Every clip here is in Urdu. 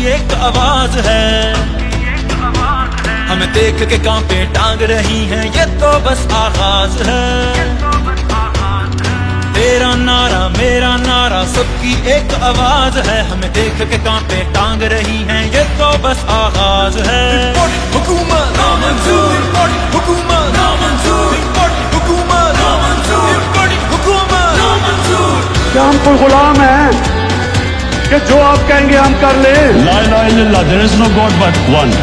ایک آواز ہے، ہمیں دیکھ کے کانپے ٹانگ رہی ہیں، یہ تو بس آغاز ہے۔ تیرا نعرہ میرا نعرہ سب کی ایک آواز ہے، ہمیں دیکھ کے کانپے ٹانگ رہی ہیں، یہ تو بس آغاز ہے۔ حکومت نامنظور، حکومت نامنظور، حکومت نامنظور، حکومت نامنظور۔ کیا ہم کوئی غلام ہیں کہ جو آپ کہیں گے ہم کر لیں؟ لا الہ الا اللہ، there is no God but one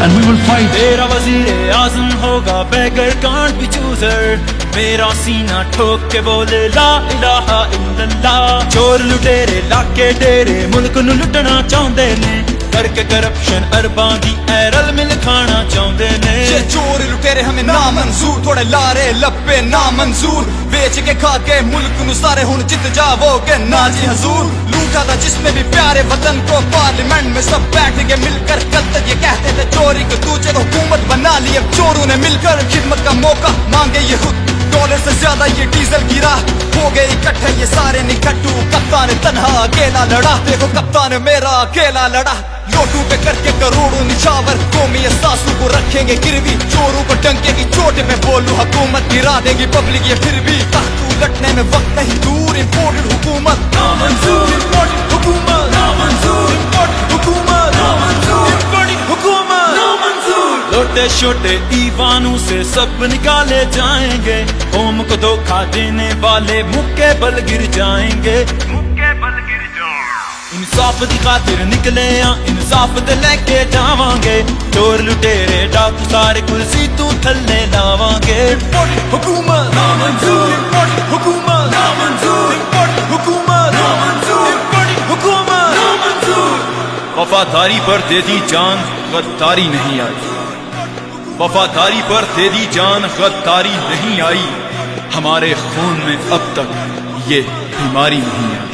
and we will fight. تیرا وزیر اعظم ہوگا بیگر کانٹ بی چوزر، میرا سینہ ٹھوک کے بولے لا الہ الا اللہ۔ چور لٹیرے لاکے ڈیرے ملک نو لٹنا چاہندے نے، کر کے کرپشن ارباں دی ایرل مل کھانا چاہندے نے۔ یہ چور لٹیرے ہمیں نامنظور، تھوڑے لارے لپے نامنظور، بیچ کے کھا کے ملک نو سارے ہن جت جاؤ گے نا جی حضور۔ لوٹا تھا جس میں بھی پیارے وطن کو، پارلیمنٹ میں سب بیٹھ کے مل کر کل تک یہ کہتے تھے چوری کو دوسرے کو حکومت بنا لی، اب چوروں نے مل کر خدمت کا موقع مانگے یہ خود، ڈالر سے زیادہ یہ ڈیزل گرا، ہو گئے اکٹھے یہ سارے نکٹو، کپتان تنہا اکیلا لڑا، دیکھو کپتان میرا اکیلا لڑا۔ لوٹوں پہ کر کے کروڑوں نچاور، قومی احساسوں کو رکھیں گے گروی، چوروں کو ڈنکے کی چوٹ میں بولوں حکومت گرا دے گی پبلک یہ پھر بھی، تخت الٹنے میں وقت نہیں دور، امپورٹڈ حکومت نامنظور، حکومت نامنظور، حکومت نامنظور، حکومت نامنظور۔ لوٹے چھوٹے ایوانوں سے سب نکالے جائیں گے، قوم کو دھوکہ دینے والے مکے بل گر جائیں گے۔ انصاف دی خاطر نکلے ہاں، انصاف تے لے کے جاواں گے، چور لٹیرے ڈاکو سارے کرسی تو تھلے لاواں گے۔ حکومت نامنظور، حکومت نامنظور، حکومت نامنظور، حکومت نامنظور۔ وفاداری پر دے دی جان، غداری نہیں آئی، وفاداری پر دے دی جان، غداری نہیں آئی، ہمارے خون میں اب تک یہ بیماری نہیں آئی۔